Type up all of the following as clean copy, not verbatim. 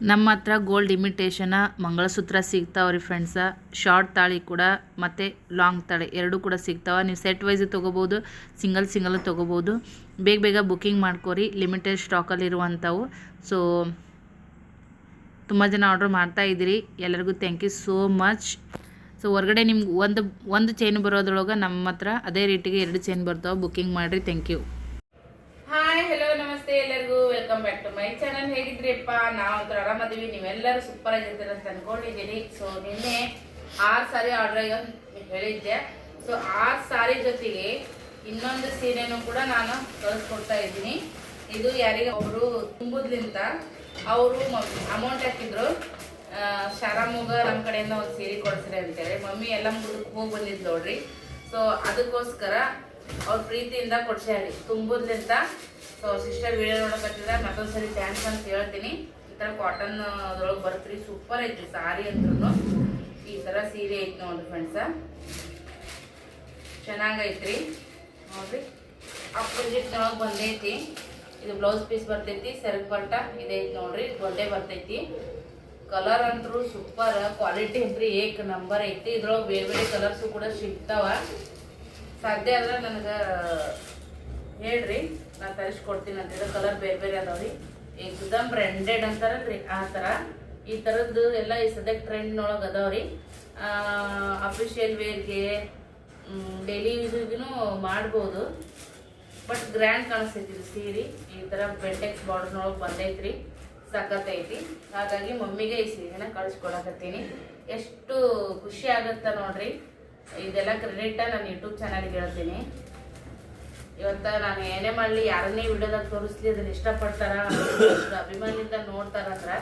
ನಮ್ಮ ಹತ್ರ gold imitation mangalsutra ಸಿಗ್ತಾವ್ರಿ ಫ್ರೆಂಡ್ಸ. ಶಾರ್ಟ್ ತಾಳಿ ಕೂಡ ಮತ್ತು ಲಾಂಗ್ ತಾಳಿ ಎರಡೂ ಕೂಡ ಸಿಗ್ತಾವ. ನೀವು ಸೆಟ್ ವೈಸ್ ತೊಗೋಬೋದು, ಸಿಂಗಲ್ ತೊಗೋಬೋದು. ಬೇಗ ಬುಕ್ಕಿಂಗ್ ಮಾಡ್ಕೋರಿ, ಲಿಮಿಟೆಡ್ ಸ್ಟಾಕಲ್ಲಿ ಇರುವಂಥವು. ಸೊ ತುಂಬ ಜನ ಆರ್ಡ್ರ್ ಮಾಡ್ತಾ ಇದ್ದೀರಿ, ಎಲ್ಲರಿಗೂ thank you so much. So ಹೊರಗಡೆ ನಿಮ್ಗೆ ಒಂದು ಚೈನ್ ಬರೋದ್ರೊಳಗೆ ನಮ್ಮ ಹತ್ರ ಅದೇ ರೇಟಿಗೆ 2 ಚೈನ್ ಬರ್ತಾವೆ. ಬುಕ್ಕಿಂಗ್ ಮಾಡಿರಿ. Thank you. ಹಾಯ್, ಹಲೋ, ನಮಸ್ತೆ ಎಲ್ಲರಿಗೂ. Welcome back to my channel. ಹೇಗಿದ್ರಿಪ್ಪ? ನಾವು ಒಂಥರ ಆರಾಮದೀವಿ, ನೀವೆಲ್ಲರೂ ಸೂಪರ್ ಆಗಿರ್ತೀರ ಅಂತ ಅನ್ಕೊಂಡಿದ್ದೀನಿ. ಸೊ ನಿನ್ನೆ 6 ಸಾರಿ ಆರ್ಡರ್ ಹೇಳಿದ್ದೆ. ಸೊ 6 ಸಾರಿ ಜೊತೆಗೆ ಇನ್ನೊಂದು ಸೀರೆನೂ ಕೂಡ ನಾನು ಕಳಿಸ್ಕೊಡ್ತಾ ಇದ್ದೀನಿ. ಇದು ಯಾರಿಗೆ ಒಬ್ರು ತುಂಬುದ್ಲಿಂತ ಅವರು ಅಮೌಂಟ್ ಹಾಕಿದ್ರು, ಶಾರಾಮೂಗ ನಮ್ಮ ಕಡೆಯಿಂದ ಒಂದು ಸೀರೆ ಕೊಡಿಸ್ರಿ ಅಂತೇಳಿ. ಮಮ್ಮಿ ಎಲ್ಲ ಮುಗಿದಕ್ಕೆ ಹೋಗಿ ಬಂದಿದ್ದು ನೋಡ್ರಿ. ಸೊ ಅದಕ್ಕೋಸ್ಕರ ಅವ್ರ ಪ್ರೀತಿಯಿಂದ ಕೊಡ್ಸ್ಯಾರಿ ತುಂಬುದ್ಲಿಂತ. ಸೊ ಸಿಸ್ಟರ್ ವಿಡಿಯೋ ನೋಡಕತ್ತಿದ್ರೆ ಮತ್ತೊಂದ್ಸರಿ ಥ್ಯಾಂಕ್ಸ್ ಅಂತ ಹೇಳ್ತೀನಿ. ಈ ಥರ ಕಾಟನ್ ಅದ್ರೊಳಗೆ ಬರ್ತ್ರಿ, ಸೂಪರ್ ಐತ್ರಿ ಸಾರಿ ಅಂದ್ರೂ. ಈ ಥರ ಸೀರೆ ಐತಿ ನೋಡ್ರಿ ಫ್ರೆಂಡ್ಸ, ಚೆನ್ನಾಗೈತ್ರಿ ನೋಡ್ರಿ. ಅಪೋಸಿಟ್ನೊಳಗೆ ಬಂದೈತಿ. ಇದು ಬ್ಲೌಸ್ ಪೀಸ್ ಬರ್ತೈತಿ, ಸೆರಗ್ ಪಟ್ಟ ಇದೈತಿ ನೋಡ್ರಿ, ದೊಡ್ಡೆ ಬರ್ತೈತಿ. ಕಲರ್ ಅಂತೂ ಸೂಪರ್, ಕ್ವಾಲಿಟಿ ಅಂತ್ರಿ ಏಕ್ ನಂಬರ್ ಐತಿ. ಇದ್ರೊಳಗೆ ಬೇರೆ ಬೇರೆ ಕಲರ್ಸು ಕೂಡ ಸಿಗ್ತಾವ. ಸಾಧ್ಯ ಆದ್ರೆ ನನಗೆ ಹೇಳ್ರಿ, ನಾನು ತರಿಸ್ಕೊಡ್ತೀನಿ ಅಂತ. ಕಲರ್ ಬೇರೆ ಬೇರೆ ಅದಾವ್ರಿ. ಏಕದಮ್ ಬ್ರ್ಯಾಂಡೆಡ್ ಅಂತಾರಲ್ರಿ ಆ ಥರ. ಈ ಥರದ್ದು ಎಲ್ಲ ಈ ಸದ್ಯಕ್ಕೆ ಟ್ರೆಂಡ್ನೊಳಗೆ ಅದಾವ್ರಿ. ಅಫಿಷಿಯಲ್ ವೇರ್ಗೆ, ಡೈಲಿ ಯೂಸಿಗೂ ಮಾಡ್ಬೋದು. ಬಟ್ ಗ್ರ್ಯಾಂಡ್ ಕಾಣಿಸ್ತೈತಿ ಇದು ಸೀರೆ. ಈ ಥರ ಬೆಂಟೆಕ್ಸ್ ಬಾರ್ಡರ್ನೊಳಗೆ ಬಂದೈತ್ರಿ, ಸಖತ್ತೈತಿ. ಹಾಗಾಗಿ ಮಮ್ಮಿಗೆ ಈ ಸೀರೆನ ಕಳಿಸ್ಕೊಡಕತ್ತೀನಿ. ಎಷ್ಟು ಖುಷಿ ಆಗುತ್ತ ನೋಡ್ರಿ. ಇದೆಲ್ಲ ಕ್ರೆಡಿಟ್ ನಾನು ಯೂಟ್ಯೂಬ್ ಚಾನಲ್ಗೆ ಹೇಳ್ತೀನಿ. ಇವತ್ತು ನಾನು ಏನೇ ಮಾಡಲಿ, ಯಾರನ್ನೇ ವಿಡಿಯೋದಾಗ ತೋರಿಸ್ಲಿ, ಅದನ್ನ ಇಷ್ಟಪಡ್ತಾರ, ಅಭಿಮಾನಿಯಿಂದ ನೋಡ್ತಾರಂದ್ರೆ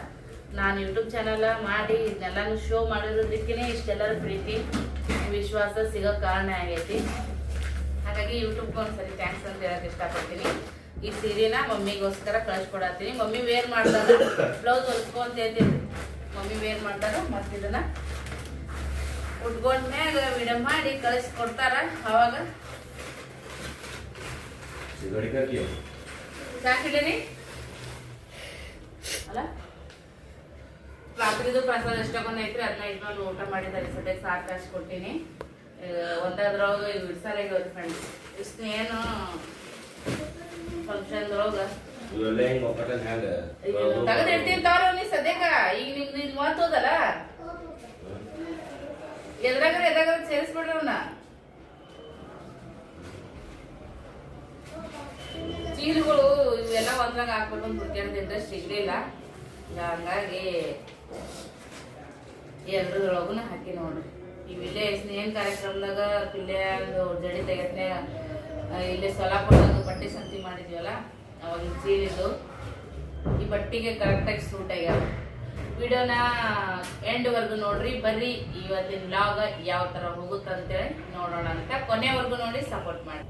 ನಾನು ಯೂಟ್ಯೂಬ್ ಚಾನಲ್ ಮಾಡಿ ಇದನ್ನೆಲ್ಲಾನು ಶೋ ಮಾಡಿರೋದಕ್ಕೇ ಇಷ್ಟೆಲ್ಲರ ಪ್ರೀತಿ ವಿಶ್ವಾಸ ಸಿಗೋ ಕಾರಣ ಆಗೈತಿ. ಹಾಗಾಗಿ ಯೂಟ್ಯೂಬ್ಗೆ ಒಂದ್ಸರಿ ಥ್ಯಾಂಕ್ಸ್ ಅಂತ ಹೇಳಕ್ಕೆ ಇಷ್ಟಪಡ್ತೀನಿ. ಈ ಸೀರೆನ ಮಮ್ಮಿಗೋಸ್ಕರ ಕಳಿಸ್ಕೊಡತ್ತೀನಿ. ಮಮ್ಮಿ ವೇರ್ ಮಾಡಿದಾಗ ಬ್ಲೌಸ್ ಹೊಲ್ಸ್ಕೊ ಅಂತ ಹೇಳ್ತೀನಿ. ಮಮ್ಮಿ ವೇರ್ ಮಾಡಿದಾಗ ಮತ್ತೆ ಇದನ್ನ ಉಟ್ಕೊಂಡ್ಮ್ಯಾಗ ವಿಡಿಯೋ ಮಾಡಿ ಕಳಿಸ್ಕೊಡ್ತಾರ. ಅವಾಗ ಸಾಕಿಡೀನಿ ಅಲ್ಲ. ರಾತ್ರಿದು ಪ್ರಸಾದ ಎಷ್ಟೊಂದು ಐತ್ರಿ, ಅದನ್ನ ಇಟ್ಕೊಂಡು ಊಟ ಮಾಡಿದ್ದಾರೆ. ಸದ್ಯಕ್ಕೆ ಸಾಕು ಕಳಿಸ್ಕೊಡ್ತೀನಿ. ಒಂದಾದ್ರೊಳಗೆ ಇಡ್ಸಾರ ಇರೋದು ಫ್ರೆಂಡ್ಸ್. ಇಷ್ಟು ಏನು ಫಂಕ್ಷನ್ದೊಳಗೆ ತೆಗೆದು ಇಡ್ತಿರ್ತಾವ್ರ ನೀ ಸದ್ಯಕ್ಕ. ಈಗ ನಿಮ್ದು ಇದು ಮಾತೋದಲ್ಲ, ಎದ್ರಾಗ ಸೇರಿಸ್ಬಿಡ್ರಿ ಅವನ್ನ. ಚೀಲಗಳು ಇವೆಲ್ಲ ಒಂದ್ರಾಗ ಹಾಕ್ಬಿಟ್ಟು ಹುಡ್ಕ್ಯಾಡ್ದ ಇಂಟ್ರೆಸ್ಟ್ ಸಿಗ್ಲಿಲ್ಲ. ಹಂಗಾಗಿ ಎರಡರೊಳಗುನ ಹಾಕಿ ನೋಡ್ರಿ. ಇವಿಲ್ಲೇ ಸ್ನೇಹನ್ ಕಾರ್ಯಕ್ರಮದಾಗ ಇಲ್ಲೇ ಒಂದು ಜಡಿ ತೆಗೆದ್ನೆ, ಇಲ್ಲೇ ಸೊಲಾಪುರದಾಗ ಬಟ್ಟೆ ಸಂತಿ ಮಾಡಿದ್ವಲ್ಲ, ಅವಾಗ ಚೀಲಿದ್ದು ಈ ಬಟ್ಟಿಗೆ ಕರೆಕ್ಟಾಗಿ ಸೂಟ್ ಆಗ್ಯಾವ. ವಿಡಿಯೋನ ಎಂಡ್ವರೆಗೂ ನೋಡ್ರಿ. ಬರ್ರಿ ಇವತ್ತಿನ ವ್ಲಾಗ್ ಯಾವ ಥರ ಹೋಗುತ್ತಂತೇಳಿ ನೋಡೋಣ ಅಂತ. ಕೊನೆವರೆಗೂ ನೋಡಿ ಸಪೋರ್ಟ್ ಮಾಡಿ.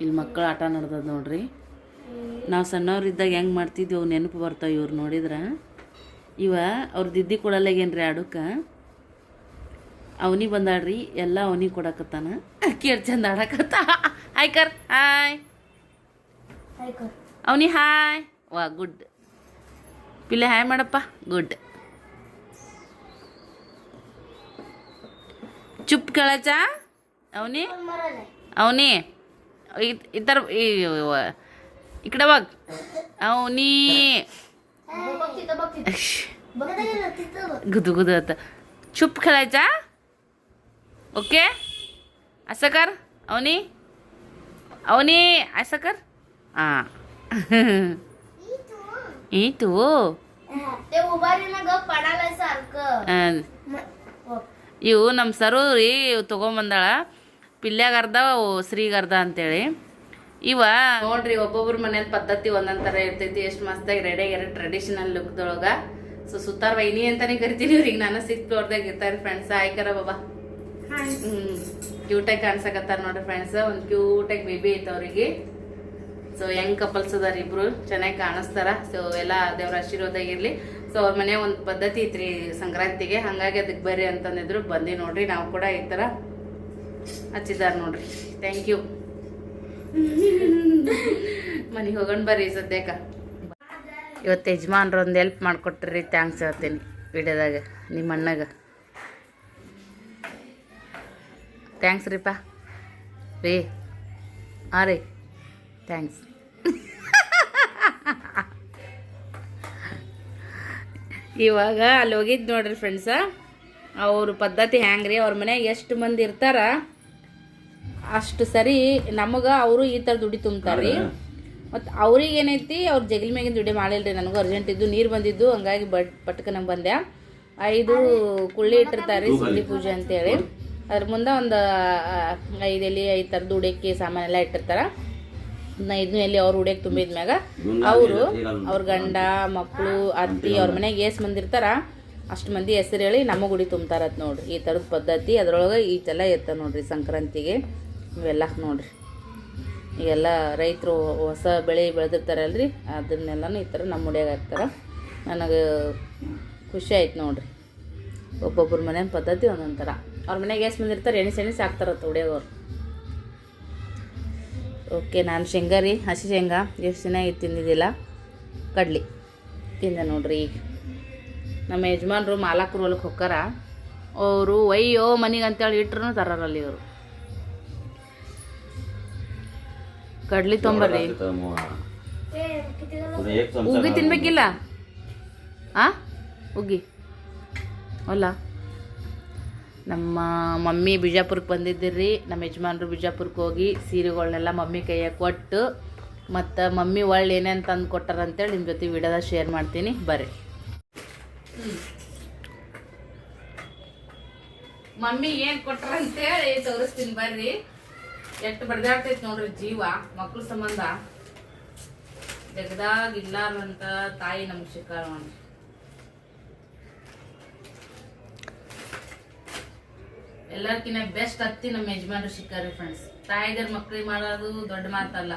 ಇಲ್ಲಿ ಮಕ್ಕಳು ಆಟ ನಡೆದದ ನೋಡ್ರಿ. ನಾವು ಸಣ್ಣವ್ರಿದ್ದಾಗ ಹೆಂಗೆ ಮಾಡ್ತಿದ್ವಿ ಅವು ನೆನಪು ಬರ್ತಾವೆ. ಇವ್ರು ನೋಡಿದ್ರೆ ಅವ್ರ ದಿದ್ದಿ ಕೊಡಲ್ಲಾಗೇನ್ರಿ ಆಡಕ್ಕೆ. ಅವನಿಗೆ ಬಂದಾಡ್ರಿ, ಎಲ್ಲ ಅವನಿಗೆ ಕೊಡಕತ್ತಾನ. ಕೇರ್ ಚಂದ ಆಡಕತ್ತ. ಹಾಯ್ ಕರ್, ಹಾಯ್ ಅವನಿ, ಹಾಯ್. ವಾ ಗುಡ್ ಪಿಲ್ಲೆ, ಹಾಯ್ ಮಾಡಪ್ಪ. ಗುಡ್. ಚುಪ್ ಕೇಳಚ್ಚ ಅವನಿ. ಈ ಥರ ಈ ಕಡೆ ಹೋಗ್ ಅವನಿ. गुदू आता. चुप खेळायचा. ओके, असं कर. अवनी असं कर. हां ई तू ते उभारीला ग पडायला सारखं. ಇವು ನಮ್ಮ ಸರು ರೀ ತೊಗೊಂಬಂದಾಳ. ಪಿಲ್ಯಾಗ ಅರ್ಧ ಶ್ರೀಗ ಅರ್ಧ ಅಂತೇಳಿ. ಇವ ನೋಡ್ರಿ, ಒಬ್ಬೊಬ್ರ ಮನೇಲಿ ಪದ್ಧತಿ ಒಂದೊಂದ್ ಥರ ಇರ್ತೈತಿ. ಎಷ್ಟು ಮಸ್ತಾಗಿ ರೆಡಿ ಆಗ್ಯಾರ ಟ್ರೆಡಿಷನಲ್ ಲುಕ್ದೊಳಗ. ಸೊ ಸುತ್ತಾರ ವೈನಿ ಅಂತಾನೆ ಕರಿತೀನಿ ಇವ್ರಿಗೆ. ನಾನು 6th ಫ್ಲೋರ್ದಾಗ ಇರ್ತಾರೆ ಫ್ರೆಂಡ್ಸ್. ಆಯ್ಕರ ಬಾಬಾ. ಕ್ಯೂಟಾಗಿ ಕಾಣ್ಸಕತ್ತಾರ ನೋಡ್ರಿ ಫ್ರೆಂಡ್ಸ್. ಒಂದು ಕ್ಯೂಟಾಗಿ ಬೇಬಿ ಐತೆ ಅವ್ರಿಗೆ. ಸೊ ಯಂಗ್ ಕಪಲ್ಸ್ ಅದಾರ ಇಬ್ರು, ಚೆನ್ನಾಗಿ ಕಾಣಿಸ್ತಾರ. ಸೊ ಎಲ್ಲ ದೇವ್ರ ಆಶೀರ್ವಾದ ಇರ್ಲಿ. ಸೊ ಅವ್ರ ಮನೆ ಒಂದು ಪದ್ಧತಿ ಐತ್ರಿ ಸಂಕ್ರಾಂತಿಗೆ, ಹಂಗಾಗಿ ಅದಕ್ಕೆ ಬರ್ರಿ ಅಂತಂದಿದ್ರು. ಬಂದಿ ನೋಡ್ರಿ. ನಾವು ಕೂಡ ಈ ಥರ ಹಚ್ಚಿದಾರ ನೋಡ್ರಿ. Thank you. ಮನೆಗೆ ಹೋಗೋಣ ಬರ್ರಿ ಸದ್ಯಕ್ಕ. ಇವತ್ತು ಯಜಮಾನ್ರು ಒಂದು ಹೆಲ್ಪ್ ಮಾಡಿಕೊಟ್ರಿ, ಥ್ಯಾಂಕ್ಸ್ ಹೇಳ್ತೀನಿ ವಿಡಿಯೋದಾಗ ನಿಮ್ಮ ಅಣ್ಣಗ. ಥ್ಯಾಂಕ್ಸ್ ರೀಪ್ಪ ರೀ. ಹಾಂ ರೀ, ಥ್ಯಾಂಕ್ಸ್. ಇವಾಗ ಅಲ್ಲಿ ಹೋಗಿದ್ದು ನೋಡ್ರಿ ಫ್ರೆಂಡ್ಸ, ಅವ್ರ ಪದ್ಧತಿ ಹ್ಯಾಂಗೆ ರೀ, ಅವ್ರ ಮನ್ಯಾಗ ಎಷ್ಟು ಮಂದಿ ಇರ್ತಾರ ಅಷ್ಟು ಸರಿ ನಮಗೆ ಅವರು ಈ ಥರ ದುಡ್ಡು ತುಂಬ್ತಾರೆ ರೀ. ಮತ್ತು ಅವ್ರಿಗೆ ಏನೈತಿ, ಅವ್ರ ಜಗಲಿ ಮ್ಯಾಗಿನ ದುಡ್ಡು ಮಾಡಿಲ್ಲ ರೀ. ನನಗೂ ಅರ್ಜೆಂಟ್ ಇದ್ದು, ನೀರು ಬಂದಿದ್ದು, ಹಂಗಾಗಿ ಪಟ್ಕನಂಗೆ ಬಂದೆ. 5 ಕುಳ್ಳಿ ಇಟ್ಟಿರ್ತಾರೆ ರೀ ಸಿದ್ಧಿ ಪೂಜೆ ಅಂತೇಳಿ. ಅದ್ರ ಮುಂದೆ ಒಂದು 5 ಎಲೆ 5 ಥರದ ಉಡಕ್ಕೆ ಸಾಮಾನೆಲ್ಲ ಇಟ್ಟಿರ್ತಾರೆ. 5 ಎಲೆ ಅವ್ರು ಉಡಕ್ಕೆ ತುಂಬಿದ್ಮ್ಯಾಗ ಅವರು ಅವ್ರ ಗಂಡ ಮಕ್ಕಳು ಅತ್ತಿ ಅವ್ರ ಮನೆಗೆ ಎಷ್ಟು ಮಂದಿ ಇರ್ತಾರ ಅಷ್ಟು ಮಂದಿ ಹೆಸರು ಹೇಳಿ ನಮಗೆ ಉಡಿ ತುಂಬ್ತಾರತ್ ನೋಡ್ರಿ. ಈ ಥರದ ಪದ್ಧತಿ ಅದ್ರೊಳಗೆ ಈಟೆಲ್ಲ ಇರ್ತದೆ ನೋಡ್ರಿ. ಸಂಕ್ರಾಂತಿಗೆ ಇವೆಲ್ಲ ನೋಡ್ರಿ, ಈಗೆಲ್ಲ ರೈತರು ಹೊಸ ಬೆಳೆ ಬೆಳೆದಿರ್ತಾರಲ್ರಿ, ಅದನ್ನೆಲ್ಲನೂ ಈ ಥರ ನಮ್ಮ ಉಡಿಯಾಗ ಹಾಕ್ತಾರೆ. ನನಗೆ ಖುಷಿ ಆಯ್ತು ನೋಡ್ರಿ. ಒಬ್ಬೊಬ್ಬರ ಮನೆ ಪದ್ಧತಿ ಒಂದೊಂದು ಥರ. ಅವ್ರ ಮನೆಗೆ ಎಷ್ಟು ಮಂದಿ ಇರ್ತಾರೆ ಎಣಿಸಿ ಹಾಕ್ತಾರತ್ತ ಉಡಿಯೋರು. ಓಕೆ, ನಾನು ಶೇಂಗಾ ರೀ, ಹಸಿ ಶೇಂಗಾ ಎಷ್ಟು ದಿನ ಇದು ತಿಂದಿದ್ದಿಲ್ಲ, ಕಡ್ಲಿ ತಿಂದೆ ನೋಡ್ರಿ. ಈಗ ನಮ್ಮ ಯಜಮಾನ್ರು ಮಾಲಕರು ಹೊಲಕ್ಕೆ ಹೊಕ್ಕಾರ, ಅವರು ಒಯ್ಯೋ ಮನೆಗೆ ಅಂತೇಳಿ ಇಟ್ರು ತರಾರಲ್ಲಿ ಇವರು. ಕಡ್ಲಿ ತೊಂಬರ್ರಿ. ಉಗ್ಗಿ ತಿನ್ಬೇಕಿಲ್ಲ? ಉಗ್ಗಿ ಅಲ್ಲ, ನಮ್ಮ ಮಮ್ಮಿ ಬಿಜಾಪುರಕ್ಕೆ ಬಂದಿದ್ದಿರ್ರಿ. ನಮ್ಮ ಯಜಮಾನ್ರು ಬಿಜಾಪುರಕ್ಕೆ ಹೋಗಿ ಸೀರೆಗಳನ್ನೆಲ್ಲ ಮಮ್ಮಿ ಕೈಯಾಗ ಕೊಟ್ಟು, ಮತ್ತು ಮಮ್ಮಿ ಒಳ್ಳೆ ಏನೇನು ತಂದು ಕೊಟ್ಟಾರಂತೇಳಿ ನಿಮ್ಮ ಜೊತೆ ವಿಡಿಯೋದಾಗ ಶೇರ್ ಮಾಡ್ತೀನಿ ಬರ್ರಿ. ಮಮ್ಮಿ ಏನು ಕೊಟ್ಟಾರಂತೇಳಿ ತೋರಿಸ್ತೀನಿ ಬರ್ರಿ. ಎಷ್ಟು ಬಡ್ದಾಡ್ತೈತಿ ನೋಡ್ರಿ ಜೀವ ಮಕ್ಳ ಸಂಬಂಧ. ಜಗದಾಗ ಇಲ್ಲಾರಂತ ತಾಯಿ ನಮ್ಗೆ ಸಿಕ್ಕಾಳ ನೋಡ್ರಿ. ಎಲ್ಲರ್ಕಿನ್ನ ಬೆಸ್ಟ್ ಅತ್ತಿ ನಮ್ಮ ಯಜಮಾನ್ರು ಸಿಕ್ಕಾರಿ ಫ್ರೆಂಡ್ಸ್. ತಾಯಿದರ್ ಮಕ್ಳಿಗೆ ಮಾಡೋದು ದೊಡ್ಡ ಮಾತಲ್ಲ,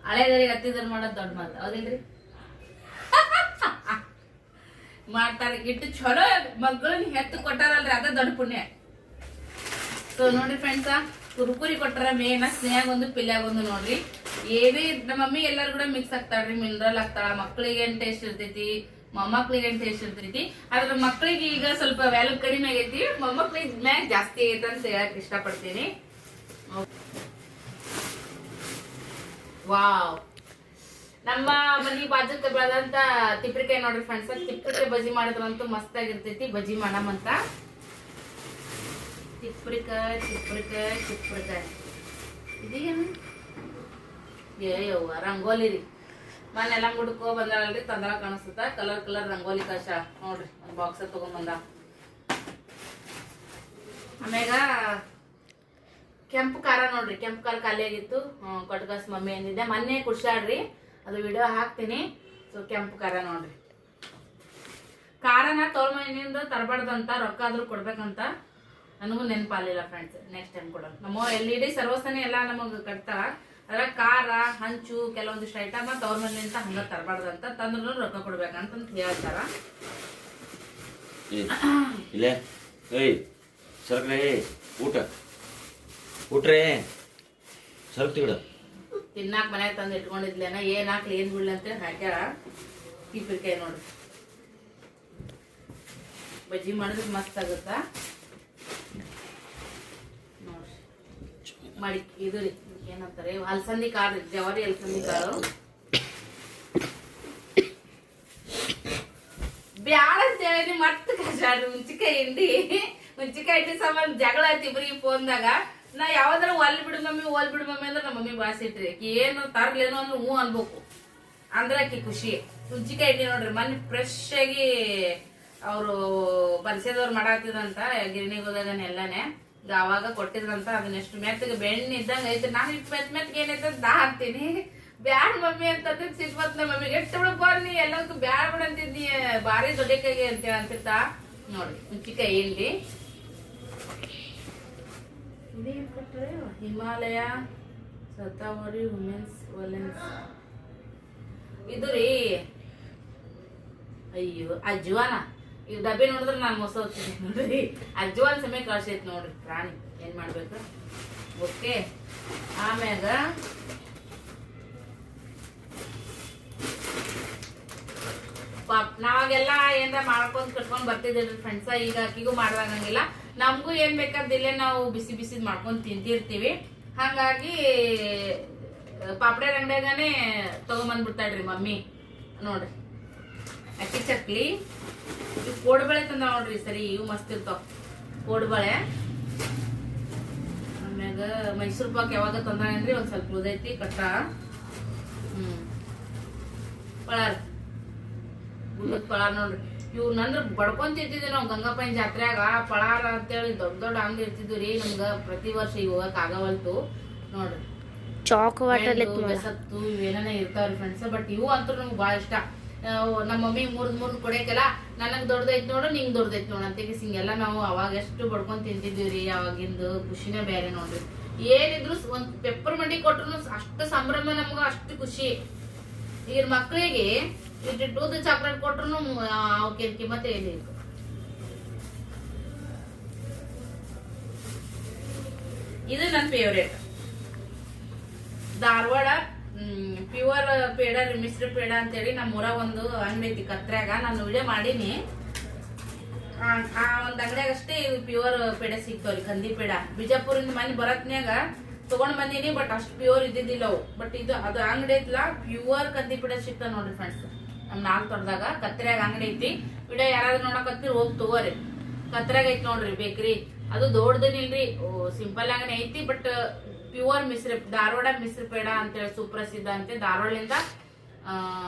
ಹಳೆದರಿಗೆ ಅತ್ತಿದರ್ ಮಾಡೋದು ದೊಡ್ಡ ಮಾತು, ಹೌದಿಲ್ರಿ? ಮಾಡ್ತಾರೆ ಇಟ್ಟು ಚಲೋ ಮಕ್ಕಳನ್ನ ಹೆತ್ತು ಕೊಟ್ಟಾರಲ್ರಿ, ಅದ ದೊಡ್ಡ ಪುಣ್ಯ. ಸೊ ನೋಡ್ರಿ ಫ್ರೆಂಡ್ಸ, ಕುರ್ಕುರಿ ಕೊಟ್ಟಾರ, ಮೇನ ಸ್ನೇಹಾಗೊಂದು ಪಿಲ್ಯಾಗೊಂದು ನೋಡ್ರಿ. ಏನೇ ನಮ್ಮ ಮಮ್ಮಿ ಎಲ್ಲರೂ ಕೂಡ ಮಿಕ್ಸ್ ಆಗ್ತಾಳ್ರಿ, ಮಿನರಲ್ ಆಗ್ತಾಳ. ಮಕ್ಳಿಗೆ ಏನ್ ಟೇಸ್ಟ್ ಇರ್ತೈತಿ, ಮೊಮ್ಮಕ್ಳಿಗೆ ಏನ್ ಟೇಸ್ಟ್ ಇರ್ತೈತಿ. ಆದ್ರೆ ಮಕ್ಳಿಗೆ ಈಗ ಸ್ವಲ್ಪ ವ್ಯಾಲ್ಯೂ ಕಡಿಮೆ ಆಗೈತಿ, ಮೊಮ್ಮಕ್ಳಿಗೆ ಮ್ಯಾಗ ಜಾಸ್ತಿ ಆಗೈತೆ ಅಂತ ಹೇಳಕ್ ಇಷ್ಟಪಡ್ತೀನಿ. ವಾವ್, ನಮ್ಮ ಮನಿ ಬಾಜುಕ ಬೆಳೆದಂತ ತಿಪ್ರಿಕಾಯಿ ನೋಡ್ರಿ ಫ್ರೆಂಡ್ಸ್. ತಿಪ್ರಿಕಾಯಿ ಬಜ್ಜಿ ಮಾಡಿದ್ರಂತೂ ಮಸ್ತ್ ಆಗಿರ್ತೈತಿ. ಬಜ್ಜಿ ಮಾಡಮಂತ ತಿಪ್ರಿಕಾಯಿ ಇದೇನು ಯವ್ವ ರಂಗೋಲಿ ರೀ. ಮನೆಲ್ಲ ಮುಡ್ಕೋ ಬಂದಾಳಲ್ರಿ, ತಂದ್ರ ಕಾಣಿಸ್ತದ. ಕಲರ್ ರಂಗೋಲಿ ಕಷ ನೋಡ್ರಿ, ಒಂದು ಬಾಕ್ಸ್ ತಗೊಂಡ್ಬಂದ. ಆಮ್ಯಾಗ ಕೆಂಪು ಖಾರ ನೋಡ್ರಿ, ಕೆಂಪು ಖಾರ ಖಾಲಿ ಆಗಿತ್ತು. ಕೊಟ್ಕಾಸ್ ಮಮ್ಮಿ ಅಂದಿದ್ದೆ, ಮೊನ್ನೆ ಕುಡ್ಸಾಡ್ರಿ, ಅದು ವಿಡಿಯೋ ಹಾಕ್ತೀನಿ. ಸೊ ಕೆಂಪು ಖಾರ ನೋಡ್ರಿ. ಖಾರನ ತೋರ್ ಮನೆಯಿಂದ ತರಬಾರ್ದಂತ, ರೊಕ್ಕ ಆದ್ರೂ ಕೊಡ್ಬೇಕಂತ ನನಗೂ ನೆನಪಾಲಿಲ್ಲ ಫ್ರೆಂಡ್ಸ್. ನೆಕ್ಸ್ಟ್ ಟೈಮ್ ಕೊಡೋಣ. ನಮ್ಮ LED ಸರ್ವಸನೆ ಎಲ್ಲ ನಮಗೆ ಕಟ್ತಾರ. ಅದ್ರ ಖಾರ ಹಂಚು ಕೆಲವೊಂದಿಷ್ಟು ಐಟಮ್ ತವ್ರ ಮನೆಯಿಂದ ಹಂಗ ತರಬಾರ್ದಂತ, ತಂದ್ರು ರೊಕ್ಕ ಕೊಡ್ಬೇಕಂತ ಹೇಳ್ತಾರ. ತಿನ್ನಾಕ ಮನ್ಯಾಗ ತಂದು ಇಟ್ಕೊಂಡಿದ್ಲೇನ, ಏನ್ ಹಾಕ್ಲಿ ಏನ್ ಬಿಡ್ಲಿ ಅಂತೇಳಿ ಹಾಕ್ಯಾರ. ತಿಪ್ಪಿಕಾಯಿ ನೋಡ್ರಿ, ಬಜ್ಜಿ ಮಾಡಿದ್ರೆ ಮಸ್ತ್ ಆಗುತ್ತ ನೋಡ್ರಿ. ಮಾಡಿ ಇದು ರೀ, ಏನಂತಾರೆ ಅಲಸಂದಿ ಕಾಳು ರೀ, ಜವಾರಿ ಅಲಸಂದಿ ಕಾಳು. ಬ್ಯಾಡ ಅಂತ ಹೇಳಿ ಮತ್ತೆ ಕಸಾಡ್ರಿ. ಹುಂಚಿಕಾಯಿ ಹಿಂಡಿ ಸಂಬಂಧ ಜಗಳ ಆಯ್ತು ಇಬ್ರಿಗೆ ಫೋನ್ದಾಗ. ನಾ ಯಾವ್ದಾರ ಒಲ್ ಬಿಡು ಮಮ್ಮಿ ಅಂದ್ರೆ ನಮ್ಮ ಮಮ್ಮಿ ಬಾಸಿಟ್ರಿ. ಏನು ತರ್ಲೇನೋ ಅಂದ್ರೆ ಹ್ಞೂ ಅನ್ಬೇಕು ಅಂದ್ರೆ ಆಕಿ ಖುಷಿ. ಹುಂಚಿಕಾಯಿ ಹಿಂಡಿ ನೋಡ್ರಿ, ಮೊನ್ನೆ ಫ್ರೆಶ್ ಆಗಿ ಅವರು ಪರಿಚಯದವ್ರು ಮಾಡಾತಿದಂತ ಗಿರಣಿಗೆ ಹೋದಾಗ ಎಲ್ಲಾನೆ ಅವಾಗ ಕೊಟ್ಟಿದ್ರಂತ. ಅದನ್ನೆಷ್ಟು ಮೆತ್ತಗೆ ಬೆಣ್ಣೆ ಇದ್ದಂಗ ಐತಿ. ನಾನು ಇಟ್ಟು ಮೆತ್ತಗೆ ಏನೈತೆ ದಾ ಹಾಕ್ತೀನಿ. ಬ್ಯಾಡ್ ಮಮ್ಮಿ ಅಂತಂದ್ರೆ ಸಿಗ್ಬತ್ ನಮ್ಮ ಮಮ್ಮಿಗೆ ಎಷ್ಟು ಬಿಡಪ್ಪ ನೀ ಎಲ್ಲದಕ್ಕೂ ಬ್ಯಾಡ್ ಬಿಡ ಅಂತಿದ್ನಿ, ಭಾರಿ ದೊಡ್ಡಕಾಯಿ ಅಂತ ಅಂತಿರ್ತಾ ನೋಡ್ರಿ. ಹುಂಚಿಕಾಯಿ ಹಿಂಡಿ ಇದೇನ್ ಕೊಟ್ರೆ, ಹಿಮಾಲಯ ಸತಾವರಿ ವುಮೆನ್ಸ್ ವಲೆನ್ಸ್ ಇದು ರೀ. ಅಯ್ಯೋ ಅಜ್ವಾನ, ಈ ಡಬ್ಬಿ ನೋಡಿದ್ರೆ ನಾನು ಮೋಸ ಹೋಗ್ತೀನಿ ನೋಡ್ರಿ. ಅಜ್ವಾನ್ ಸಮಯ ಕಳ್ಸೈತಿ ನೋಡ್ರಿ ಪ್ರಾಣಿ. ಏನ್ ಮಾಡ್ಬೇಕು? ಓಕೆ, ಆಮ್ಯಾಗ ನಾವಾಗೆಲ್ಲ ಏನಾರ ಮಾಡ್ಕೊಂಡ್ ಕಟ್ಕೊಂಡ್ ಬರ್ತಿದ್ರಿ ಫ್ರೆಂಡ್ಸ. ಈಗ ಅಕ್ಕಿಗೂ ಮಾಡ್ದಂಗಿಲ್ಲ, ನಮಗೂ ಏನ್ ಬೇಕಾದಿಲ್ಲ ನಾವು ಬಿಸಿ ಬಿಸಿ ಮಾಡ್ಕೊಂಡ್ ತಿಂತಿರ್ತೀವಿ. ಹಾಗಾಗಿ ಪಾಪಡೆ ಅಂಗಡಿಯಾಗನೆ ತಗೊಂಬಂದ್ಬಿಡ್ತಾಳ್ರಿ ಮಮ್ಮಿ. ನೋಡ್ರಿ ಅಕ್ಕಿ ಚಕ್ಲಿ, ಇವು ಕೋಡ್ಬಳೆ ತಂದ ನೋಡ್ರಿ. ಸರಿ, ಇವು ಮಸ್ತ್ ಇರ್ತಾವ ಕೋಡ್ಬಳೆ. ಆಮ್ಯಾಗ ಮೈಸೂರು ಪಾಕ್ ಯಾವಾಗ ತಂದ್ರಿ ಒಂದ್ ಸ್ವಲ್ಪ ಉದೈತಿ ಕಟ್ಟ. ಪಳಾರ್, ಗುಡ್ಡದ ಪಳಾರ್ ನೋಡ್ರಿ. ಇವ್ನಂದ್ರ ಬಡ್ಕೊಂಡ್ ತಿಂತಿದ್ವಿ ನಾವು ಗಂಗಾಪೈನ್ ಜಾತ್ರೆಯಾಗ. ಪಳಾರ ಅಂತೇಳಿ ದೊಡ್ಡ ದೊಡ್ಡ ಅಂಗಡಿ ಇರ್ತಿದ್ವಿ ರೀ. ನಮ್ಗ ಪ್ರತಿ ವರ್ಷ ಹೋಗಕ್ ಆಗವಲ್ತು ನೋಡ್ರಿ. ಬೆಸತ್ತು ಇವೇನೇ ಇರ್ತಾವ್ರಿ ಫ್ರೆಂಡ್ಸ್. ಬಟ್ ಇವು ಅಂತೂ ನಮ್ಗೆ ಬಾಳ ಇಷ್ಟ. ನಮ್ಮ ಮಮ್ಮಿ ಮುರ್ದ್ ಕೊಡಕ್ಕೆಲ್ಲ ನನಗ್ ದೊಡ್ಡದೈತ್ ನೋಡು, ನಿಂಗ್ ದೊಡ್ಡದೈತ್ ನೋಡು ಅಂತ ಹಿಂಗೆಲ್ಲ ನಾವು ಅವಾಗ ಎಷ್ಟು ಬಡ್ಕೊಂಡ್ ತಿಂತಿದ್ವಿ. ಅವಾಗಿಂದು ಖುಷಿನೇ ಬೇರೆ ನೋಡ್ರಿ. ಏನಿದ್ರು ಒಂದ್ ಪೆಪ್ಪರ್ ಮಂಡಿ ಕೊಟ್ರು ಅಷ್ಟು ಸಂಭ್ರಮ ನಮ್ಗ, ಅಷ್ಟು ಖುಷಿ. ಈಗ ಮಕ್ಳಿಗೆ ಇಟ್ಟು ಚಾಕ್ಲೇಟ್ ಕೊಟ್ರು ಅವಕ್ಕೆ ಕಿಮ್ಮತ್ತೆ ಏನಿಲ್ಲ. ಇದು ನನ್ ಫೇವ್ರೇಟ್ ಧಾರವಾಡ ಪ್ಯೂರ್ ಪೇಡ, ಮಿಶ್ರ ಪೇಡ ಅಂತೇಳಿ ನಮ್ಮೂರ ಒಂದು ಅಂಗಡಿ ಐತಿ ಕತ್ರ್ಯಾಗ. ನಾನು ವಿಡಿಯೋ ಮಾಡೀನಿ. ಆ ಒಂದ್ ಅಂಗಡಿಯಾಗ ಅಷ್ಟೇ ಪ್ಯೂರ್ ಪೇಡ ಸಿಗ್ತಾವ್ರಿ, ಕಂದಿ ಪೇಡ. ಬಿಜಾಪುರಿಂದ ಮನೆ ಬರತ್ನ್ಯಾಗ ತಗೊಂಡ್ ಬಂದೀನಿ, ಬಟ್ ಅಷ್ಟು ಪ್ಯೂರ್ ಇದ್ದಿದ್ದಿಲ್ಲ ಅವು. ಬಟ್ ಇದು ಅದು ಅಂಗಡಿ ಐತ್ಲಾ, ಪ್ಯೂರ್ ಕಂದಿ ಪೇಡ ಸಿಗ್ತಾವ ನೋಡ್ರಿ ಫ್ರೆಂಡ್ಸ್. ನಮ್ ನಾಲ್ ತೊಡ್ದಾಗ ಕತ್ರ್ಯಾಗ ಅಂಗಡಿ ಐತಿ. ವಿಡಿಯೋ ಯಾರಾದ್ರೂ ನೋಡಕತ್ತೀರಿ ಹೋಗಿ ತಗೋರಿ. ಕತ್ರ್ಯಾಗ ಐತಿ ನೋಡ್ರಿ ಬೇಕ್ರಿ. ಅದು ದೊಡ್ಡದಿಲ್ರಿ, ಸಿಂಪಲ್ ಅಂಗಡಿ ಐತಿ. ಬಟ್ ಪ್ಯೂರ್ ಮಿಶ್ರ, ಧಾರವಾಡ ಮಿಶ್ರ ಪೇಡ ಅಂತೇಳಿ ಸುಪ್ರಸಿದ್ಧ ಅಂತೆ. ಧಾರವಾಡದಿಂದ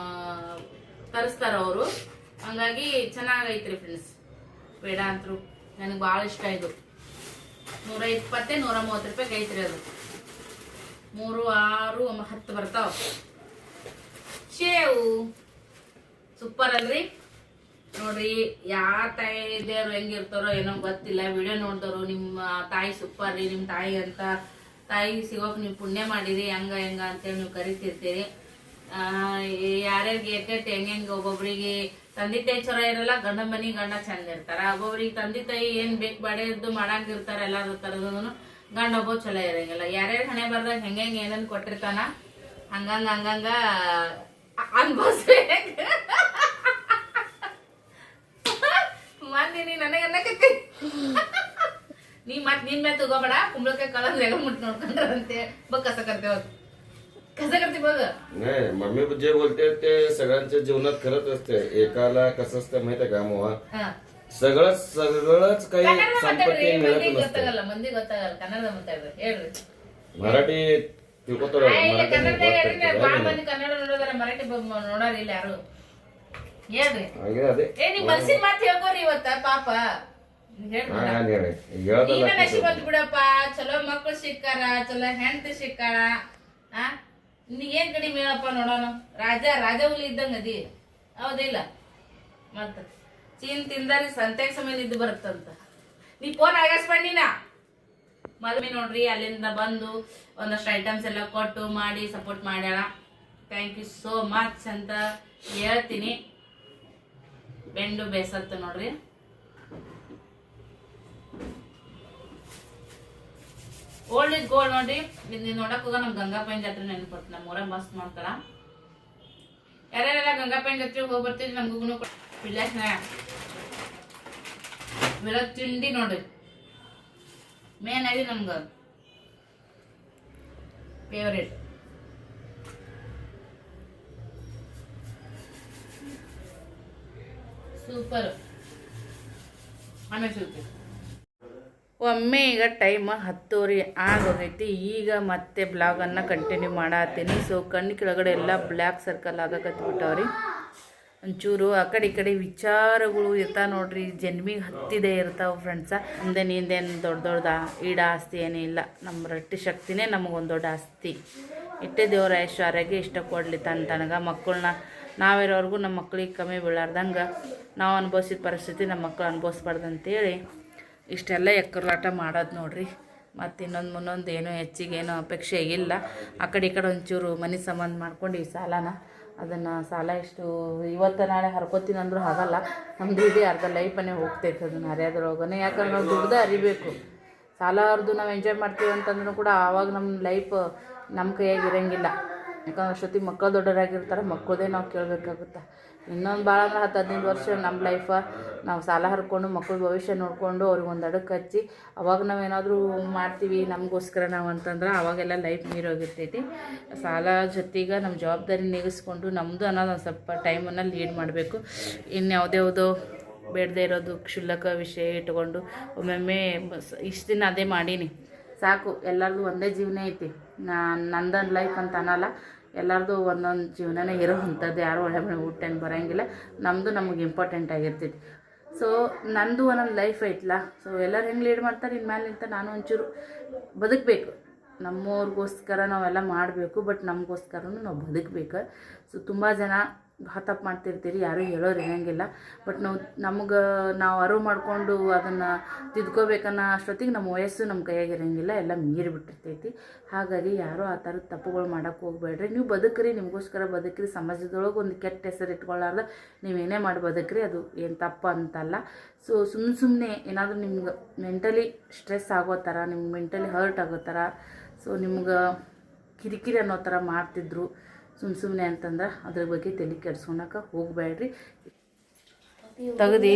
ತರಿಸ್ತಾರ ಅವರು. ಹಂಗಾಗಿ ಚೆನ್ನಾಗೈತ್ರಿ ಫ್ರೆಂಡ್ಸ್ ಪೇಡ ಅಂತೂ. ನನಗೆ ಭಾಳ ಇಷ್ಟ. ಇದು 120 130 ರೂಪಾಯಿ ಐತ್ರಿ. ಅದು 3, 6, 10 ಬರ್ತಾವ. ಶೇವು ಸೂಪರ್ ಅಲ್ರಿ ನೋಡ್ರಿ. ಯಾವ ತಾಯಿ ದೇವ್ರು ಹೆಂಗಿರ್ತಾರೋ ಏನೋ ಗೊತ್ತಿಲ್ಲ. ವಿಡಿಯೋ ನೋಡಿದವರು ನಿಮ್ಮ ತಾಯಿ ಸೂಪರ್ ರೀ, ನಿಮ್ ತಾಯಿ ಅಂತ ತಾಯಿ ಸಿಗೋಕ್ ನೀವು ಪುಣ್ಯ ಮಾಡಿರಿ. ಹಂಗ ಹೆಂಗ ಅಂತೇಳಿ ನೀವು ಕರಿತಿರ್ತೀರಿ. ಯಾರ್ಯಾರಿಗೆ ಎಟ್ಟೆಟ್ ಹೆಂಗೆ ಒಬ್ಬೊಬ್ರಿಗೆ ತಂದೆ ತಾಯಿ ಚೊರ ಇರಲ್ಲ, ಗಂಡ ಮನಿ ಗಂಡ ಚಂದ ಇರ್ತಾರ. ಒಬ್ಬೊಬ್ರಿಗೆ ತಂದೆ ತಾಯಿ ಏನ್ ಬೇಕು ಬಡಿಯದ್ದು ಮಾಡಂಗಿರ್ತಾರ. ಎಲ್ಲಾರು ತರದನು ಗಂಡ ಒಬ್ಬ ಚಲೋ ಇರಂಗಿಲ್ಲ. ಯಾರ್ಯಾರ ಹಣೆ ಬರ್ದಾಗ ಹೆಂಗೆ ಏನನ್ ಕೊಟ್ಟಿರ್ತಾನ ಹಂಗಂಗ ಅನ್ಭವಿಸ್ಬೇಕು. ಮಂದಿನಿ ನನಗೆ ಅನ್ನಕತ್ತಿ ನೀ ಮತ್ ನಿನ್ ಮೇಲೆ ತಗೋಬೇಡ. ಕುಂಬಳಕಾಯಿ ಕಲರ್ ಲೆಗ ಮುಟ್ ನೋಡ್ಕೊಂಡ್ರಂತೆ बघ कसं करते बघ, कसं करते बघ. नाही मम्मी जे बोलते ते सगळ्यांच्या जीवनात खरंच असते. एकाला कसं असतं माहितीये का मोहा, सगळंच काही संपत्ती मिळत नसते. ಗೊತ್ತಾಗಲ್ಲ, ಮಂದಿ ಗೊತ್ತಾಗಲ್ಲ. ಕನ್ನಡ ಮಾತಾಡ್ರಿ ಹೇಳ್ರಿ. ಮರಾಠಿ ತಿಳ್ಕೊತಾರ. ಬಾಳ ಮಂದಿ ಕನ್ನಡ ನೋಡೋದಾರ, ಮರಾಠಿ ನೋಡೋರಿಲ್ಲ ಯಾರು. ಹೇಳ್ರಿ. ಅದೇ ನೀವ್ ಮನ್ಸಿನ ಮಾತು ಹೇಳ್ಕೋರಿ ಇವತ್ತ ಪಾಪ. ನೀನ ನಶೀಬ್ ಬಂದ್ ಬಿಡಪ್ಪ. ಚಲೋ ಮಕ್ಳು ಸಿಕ್ಕಾರ, ಚಲೋ ಹೆಂಡತಿ ಸಿಕ್ಕಾರ. ನೀ ಏನ್ ಕಡಿಮೆ ಹೇಳಪ್ಪ ನೋಡೋಣ. ರಾಜ ಹುಲಿ ಇದ್ದಂಗ ಅದಿ, ಹೌದಿಲ್ಲ? ಮತ್ತ ಚೀನ್ ತಿಂದಾರಿ ಸಂತೆಗ್ ಸಮಯ ನಿದ್ದು ಬರುತ್ತಂತ. ನೀ ಫೋನ್ ಆಗಸ್ಬಂಡಿನ ಮದ್ಮಿ ನೋಡ್ರಿ. ಅಲ್ಲಿಂದ ಬಂದು ಒಂದಷ್ಟು ಐಟಮ್ಸ್ ಎಲ್ಲ ಕೊಟ್ಟು ಮಾಡಿ ಸಪೋರ್ಟ್ ಮಾಡ್ಯಾಳ. ಥ್ಯಾಂಕ್ ಯು ಸೋ ಮಚ್ ಅಂತ ಹೇಳ್ತೀನಿ. ಬೆಂಡು ಬೇಸತ್ತು ನೋಡ್ರಿ. ಓಲ್ಡ್ ಇಸ್ ಗೋಲ್ಡ್ ನೋಡ್ರಿ. ಇಲ್ಲಿ ನೋಡಕ್ ಹೋಗ ನಮ್ ಗಂಗಾಪೈನ್ ಜಾತ್ರೆ ನೆನಪು. ನಮ್ಮ ಊರಾಗ ಮಸ್ತ್ ಮಾಡ್ತಾರ. ಯಾರ್ಯಾರೆಲ್ಲ ಗಂಗಾಪೈನ್ ಜಾತ್ರೆಗೆ ಹೋಗಿ ಬರ್ತೀವಿ ನಮ್ಗೂ ಪಿಲ್ಲಾಸ್ನ ಇವೆಲ್ಲ ತಿಂಡಿ ನೋಡ್ರಿ. ಮೇನ್ ಆಗಿ ನಮ್ಗ ಫೇವರೇಟ್. ಸೂಪರ್. ಆಮೇಲೆ ಸಿಗ್ತೀವಿ. ಒಮ್ಮೆ ಈಗ ಟೈಮ್ 10:30 ಆಗೋಗೈತಿ. ಈಗ ಮತ್ತೆ ಬ್ಲಾಗನ್ನು ಕಂಟಿನ್ಯೂ ಮಾಡತ್ತೀನಿ. ಸೊ ಕಣ್ಣು ಕೆಳಗಡೆ ಎಲ್ಲ ಬ್ಲ್ಯಾಕ್ ಸರ್ಕಲ್ ಆಗಕತ್ಬಿಟ್ಟವ್ರಿ. ಒಂಚೂರು ಆ ಕಡೆ ಈ ಕಡೆ ವಿಚಾರಗಳು ಇರ್ತಾವ ನೋಡ್ರಿ. ಜನ್ಮಿಗೆ ಹತ್ತಿದೆ ಇರ್ತಾವ ಫ್ರೆಂಡ್ಸ. ಹಿಂದೇನು ದೊಡ್ಡ ಈಡ ಆಸ್ತಿ ಏನಿಲ್ಲ. ನಮ್ಮ ರೊಟ್ಟಿ ಶಕ್ತಿನೇ ನಮಗೊಂದು ದೊಡ್ಡ ಆಸ್ತಿ. ಇಟ್ಟೇ ದೇವ್ರ ಐಶ್ವರ್ಯಗೆ ಇಷ್ಟ ಕೊಡ್ಲಿ ತನಗ. ಮಕ್ಕಳನ್ನ ನಾವಿರೋರ್ಗು ನಮ್ಮ ಮಕ್ಳಿಗೆ ಕಮ್ಮಿ ಬೀಳಾರ್ದಂಗೆ ನಾವು ಅನುಭವಿಸಿದ ಪರಿಸ್ಥಿತಿ ನಮ್ಮ ಮಕ್ಕಳು ಅನುಭವಿಸ್ಬಾರ್ದು ಅಂತೇಳಿ ಇಷ್ಟೆಲ್ಲ ಎಕ್ಕರ್ಲಾಟ ಮಾಡೋದು ನೋಡ್ರಿ. ಮತ್ತು ಇನ್ನೊಂದು ಮುನ್ನೊಂದು ಏನೋ ಹೆಚ್ಚಿಗೆ ಏನೋ ಅಪೇಕ್ಷೆ ಇಲ್ಲ. ಆ ಕಡೆ ಈ ಕಡೆ ಒಂಚೂರು ಮನೆ ಸಂಬಂಧ ಮಾಡ್ಕೊಂಡು ಈ ಸಾಲನ ಅದನ್ನು ಸಾಲ ಎಷ್ಟು ಇವತ್ತು ನಾಳೆ ಹರ್ಕೋತೀನಿ ಅಂದ್ರೂ ಆಗಲ್ಲ. ನಮ್ಮದು ಇದೆ ಅರ್ಧ ಲೈಫನ್ನೇ ಹೋಗ್ತೈತೆ ಅದನ್ನು ಹರಿಯೋದ್ರೊಳಗನೆ. ಯಾಕಂದ್ರೆ ನಾವು ದುಡ್ದು ಅರಿಬೇಕು. ಸಾಲ ಹರಿದು ನಾವು ಎಂಜಾಯ್ ಮಾಡ್ತೀವಿ ಅಂತಂದ್ರೂ ಕೂಡ ಆವಾಗ ನಮ್ಮ ಲೈಫ್ ನಮ್ಮ ಕೈಯಾಗಿ ಇರೋಂಗಿಲ್ಲ. ಯಾಕಂದ್ರೆ ಅಷ್ಟೊತ್ತಿಗೆ ಮಕ್ಕಳು ದೊಡ್ಡವರಾಗಿರ್ತಾರೆ, ಮಕ್ಕಳದೇ ನಾವು ಕೇಳಬೇಕಾಗುತ್ತೆ. ಇನ್ನೊಂದು ಭಾಳ ಅಂದ್ರೆ 10-15 ವರ್ಷ ನಮ್ಮ ಲೈಫ ನಾವು ಸಾಲ ಹರ್ಕೊಂಡು ಮಕ್ಕಳ ಭವಿಷ್ಯ ನೋಡಿಕೊಂಡು ಅವ್ರಿಗೆ ಒಂದು ಅಡಕ್ಕೆ ಹಚ್ಚಿ ಅವಾಗ ನಾವೇನಾದರೂ ಮಾಡ್ತೀವಿ ನಮಗೋಸ್ಕರ ನಾವು ಅಂತಂದ್ರೆ ಅವಾಗೆಲ್ಲ ಲೈಫ್ ಮೀರೋಗಿರ್ತೈತಿ. ಸಾಲ ಜೊತೆಗೆ ನಮ್ಮ ಜವಾಬ್ದಾರಿ ನೀಗಿಸ್ಕೊಂಡು ನಮ್ಮದು ಅನ್ನೋದು ಒಂದು ಸ್ವಲ್ಪ ಟೈಮನ್ನು ಲೀಡ್ ಮಾಡಬೇಕು. ಇನ್ನು ಯಾವುದ್ಯಾವುದೋ ಬೇಡದೇ ಇರೋದು ಕ್ಷುಲ್ಲಕ ವಿಷಯ ಇಟ್ಕೊಂಡು ಒಮ್ಮೊಮ್ಮೆ ಇಷ್ಟು ದಿನ ಅದೇ ಮಾಡೀನಿ ಸಾಕು. ಎಲ್ಲರದು ಒಂದೇ ಜೀವನ ಐತಿ, ನಂದೊಂದು ಲೈಫ್ ಅಂತ ಅನ್ನಲ್ಲ, ಎಲ್ಲರದು ಒಂದೊಂದು ಜೀವನನೇ ಇರೋ ಅಂಥದ್ದು. ಯಾರು ಒಳ್ಳೆ ಊಟ ಬರೋಂಗಿಲ್ಲ, ನಮ್ಮದು ನಮಗೆ ಇಂಪಾರ್ಟೆಂಟ್ ಆಗಿರ್ತೈತಿ. ಸೊ ನಂದು ಒಂದೊಂದು ಲೈಫ್ ಐತಲ್ಲ, ಸೊ ಎಲ್ಲರೂ ಹೆಂಗೆ ಲೀಡ್ ಮಾಡ್ತಾರೆ ಇನ್ಮೇಲೆ ನಿಂತ ನಾನು ಒಂಚೂರು ಬದುಕಬೇಕು. ನಮ್ಮವ್ರಿಗೋಸ್ಕರ ನಾವೆಲ್ಲ ಮಾಡಬೇಕು, ಬಟ್ ನಮಗೋಸ್ಕರನೂ ನಾವು ಬದುಕಬೇಕು. ಸೊ ತುಂಬ ಜನ ತಪ್ಪು ಮಾಡ್ತಿರ್ತೀರಿ, ಯಾರೂ ಹೇಳೋರು ಇರೋಂಗಿಲ್ಲ. ಬಟ್ ನಾವು ಅರಿವು ಮಾಡಿಕೊಂಡು ಅದನ್ನು ತಿದ್ಕೋಬೇಕನ್ನೋ ಅಷ್ಟೊತ್ತಿಗೆ ನಮ್ಮ ವಯಸ್ಸು ನಮ್ಮ ಕೈಯಾಗಿರೋಂಗಿಲ್ಲ, ಎಲ್ಲ ಮೀರಿಬಿಟ್ಟಿರ್ತೈತಿ. ಹಾಗಾಗಿ ಯಾರೂ ಆ ಥರದ ತಪ್ಪುಗಳು ಮಾಡೋಕ್ಕೆ ಹೋಗ್ಬೇಡ್ರಿ. ನೀವು ಬದುಕ್ರಿ, ನಿಮಗೋಸ್ಕರ ಬದುಕ್ರಿ. ಸಮಾಜದೊಳಗೆ ಒಂದು ಕೆಟ್ಟ ಹೆಸರು ಇಟ್ಕೊಳ್ಳಾರ್ದ ನೀವೇನೇ ಮಾಡಿ ಬದುಕ್ರಿ, ಅದು ಏನು ತಪ್ಪು ಅಂತಲ್ಲ. ಸೊ ಸುಮ್ಮನೆ ಏನಾದರೂ ನಿಮ್ಗೆ ಮೆಂಟಲಿ ಸ್ಟ್ರೆಸ್ ಆಗೋ ಥರ, ನಿಮ್ಗೆ ಮೆಂಟಲಿ ಹರ್ಟ್ ಆಗೋ ಥರ, ಸೊ ನಿಮ್ಗೆ ಕಿರಿಕಿರಿ ಅನ್ನೋ ಥರ ಮಾಡ್ತಿದ್ರು ಸುಮ್ಮನೆ ಅಂತಂದ್ರೆ ಅದ್ರ ಬಗ್ಗೆ ತಲೆ ಕೆಡ್ಸ್ಕೊಳಕ್ಕೆ ಹೋಗಬೇಡ್ರಿ. ತೆಗ್ದು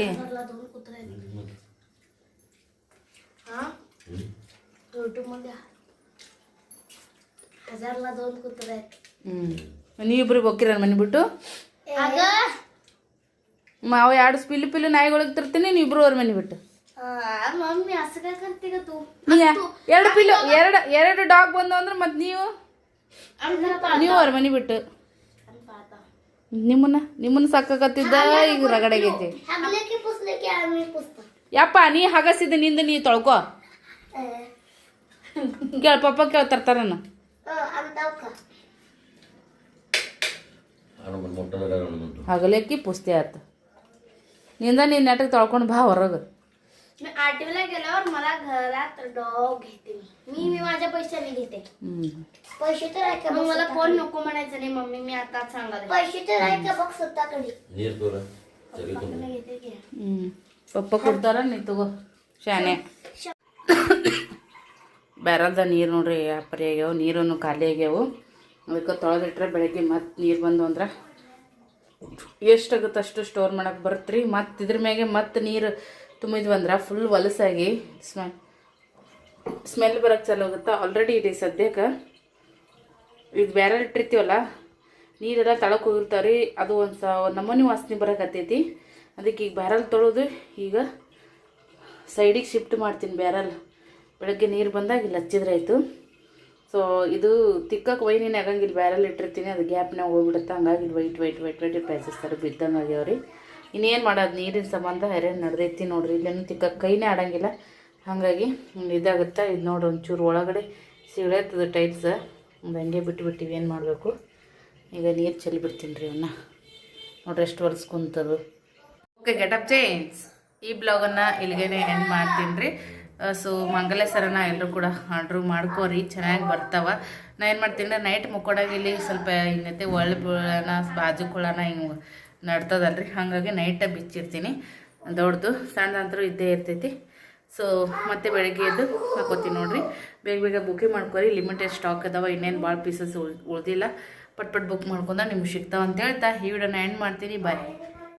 ನೀವಿಬ್ರು ಹೋಗಿರ ಮನೆ ಬಿಟ್ಟು ಅವ 2 ಪಿಲ್ಲು ನಾಯಿಗಳಿಗೆ ತರ್ತೀನಿ, ನೀವಿಬ್ರು ಅವ್ರ ಮನೆ ಬಿಟ್ಟು. ಎರಡು ಡಾಗ್ ಬಂದು ಅಂದ್ರೆ ಮತ್ತೆ ನೀವು ಅವ್ರ ಮನೆ ಬಿಟ್ಟು ನಿಮ್ಮನ್ನ ಸಾಕಾಕತ್ತಿದ್ದ ಈಗ ರಗಡಾಗೈತಿ. ಯಪ್ಪ ನೀ ಹಗಸಿದ್ದ ನಿಂದ ನೀ ತೊಳ್ಕೊ. ಕೇಳ ಪಪ್ಪ ಕೇಳ್ತಾರನ ಹಗಲೇಕಿ ಪುಸ್ತಿ ಆತ निंदा नी नाटक तळಕೊಂಡು ಬಾ ಹೊರಗೆ. मी आठवीला गेल्यावर मला घरात डॉग घेते मी माझ्या पैशाने घेते. पैसे तर आहे का मग मला कोण नको म्हणायचं नाही मम्मी मी आता सांगाले पैसे तर आहे का बघ स्वतःकडे ನೀರು ತೋರ ಸರಿ घेते की ಪಪ್ಪ ಕೊಡ್ತಾರ ನೀ ತಗೋ ಶಾನೆ. ಬ್ಯಾರಲ್ದ ನೀರು ನೋಡ್ರಿ ಪರಿ ಆಗ್ಯಾವ, ನೀರನ್ನು ಖಾಲಿ ಆಗ್ಯಾವು. ಅದಕ್ಕೆ ತೊಳೆದಿಟ್ರೆ ಬೆಳಗ್ಗೆ ಮತ್ತೆ ನೀರು ಬಂದು ಅಂದ್ರೆ ಎಷ್ಟಾಗುತ್ತೆ ಅಷ್ಟು ಸ್ಟೋರ್ ಮಾಡಕ್ಕೆ ಬರುತ್ತೆ. ಮತ್ತು ಇದ್ರ ಮ್ಯಾಗೆ ಮತ್ತೆ ನೀರು ತುಂಬಿದ್ವಂದ್ರೆ ಫುಲ್ ಹೊಲಸಾಗಿ ಸ್ಮೆಲ್ ಬರೋಕ್ಕೆ ಚಾಲು ಹೋಗುತ್ತೆ. ಆಲ್ರೆಡಿ ಇದೆ ಸದ್ಯಕ್ಕೆ ಇದು ಬ್ಯಾರಲ್ ಇಟ್ಟಿರ್ತೀವಲ್ಲ ನೀರೆಲ್ಲ ತಳಕ್ಕೆ ಹೋಗಿರ್ತಾವೆ ರೀ, ಅದು ಒಂದು ನಮೂನಿ ವಾಸನೆ ಬರೋಕತ್ತೈತಿ. ಅದಕ್ಕೆ ಈಗ ಬ್ಯಾರಲ್ ತೊಳೆದು ಈಗ ಸೈಡಿಗೆ ಶಿಫ್ಟ್ ಮಾಡ್ತೀನಿ ಬ್ಯಾರಲ್. ಬೆಳಗ್ಗೆ ನೀರು ಬಂದಾಗ ಇಲ್ಲಿ ಹಚ್ಚಿದ್ರೆ ಆಯಿತು. ಸೊ ಇದು ತಿಕ್ಕಕ್ಕೆ ವೈನಿನ ಆಗಂಗಿಲ್ಲ, ಬ್ಯಾರಲ್ ಇಟ್ಟಿರ್ತೀನಿ, ಅದು ಗ್ಯಾಪ್ನಾಗ ಹೋಗ್ಬಿಡುತ್ತೆ. ಹಂಗಾಗಿ ಇದು ವೈಟ್ ಪ್ಯಾಸಸ್ ಥರ ಬಿದ್ದಂಗೆ ಆಗ್ಯಾವ್ರಿ. ಇನ್ನೇನು ಮಾಡೋದು, ನೀರಿನ ಸಂಬಂಧ ಹೈರಾಣ ನಡೆದೈತಿ ನೋಡ್ರಿ. ಇಲ್ಲೇನು ತಿಕ್ಕಕ್ಕೆ ಕೈನೇ ಆಡಂಗಿಲ್ಲ, ಹಾಗಾಗಿ ಇದಾಗುತ್ತೆ. ಇದು ನೋಡ್ರಿ ಒಂಚೂರು ಒಳಗಡೆ ಸಿಗಳೆತ್ತದ ಟೈಲ್ಸ್, ಒಂದು ಹಂಗೆ ಬಿಟ್ಟಿವಿ. ಏನು ಮಾಡಬೇಕು ಈಗ ನೀರು ಚೆಲ್ಲಿಬಿಡ್ತೀನಿ ರೀ ಅವನ್ನ. ನೋಡ್ರಿ ಎಷ್ಟು ಹೊಲ್ಸ್ಕೊಂತದು. Okay, getup change. ಈ ಬ್ಲಾಗನ್ನು ಇಲ್ಲಿಗೆ ಎಂಡ್ ಮಾಡ್ತೀನಿ ರೀ. ಸೊ ಮಂಗಲೇಶ್ವರನ ಎಲ್ಲರೂ ಕೂಡ ಆರ್ಡ್ರು ಮಾಡ್ಕೋರಿ, ಚೆನ್ನಾಗಿ ಬರ್ತಾವ. ನಾ ಏನು ಮಾಡ್ತೀನಿ ನೈಟ್ ಮುಕ್ಕೊಡಾಗ ಇಲ್ಲಿ ಸ್ವಲ್ಪ ಹಿಂಗೈತೆ ಒಳ್ಳೆ ಬೀಳೋಣ ಬಾಜು ಕೊಳೋಣ ಹಿಂಗೆ ನಡ್ತದಲ್ರಿ, ಹಾಗಾಗಿ ನೈಟ ಬಿಚ್ಚಿರ್ತೀನಿ. ದೊಡ್ಡದು ಸಣ್ಣದಂತರೂ ಇದ್ದೇ ಇರ್ತೈತಿ. ಸೊ ಮತ್ತೆ ಬೆಳಗ್ಗೆ ಎದ್ದು ಹಾಕೋತೀನಿ ನೋಡಿರಿ. ಬೇಗ ಬುಕಿಂಗ್ ಮಾಡ್ಕೊರಿ, ಲಿಮಿಟೆಡ್ ಸ್ಟಾಕ್ ಅದಾವ, ಇನ್ನೇನು ಭಾಳ ಪೀಸಸ್ ಉಳ್ದಿಲ್ಲ. ಪಟ್ ಬುಕ್ ಮಾಡ್ಕೊಂಡ ನಿಮ್ಗೆ ಸಿಗ್ತಾವ ಅಂತ ಹೇಳ್ತಾ ಈ ವಿಡಿಯೋನ ಎಂಡ್ ಮಾಡ್ತೀನಿ. ಬಾಯ್.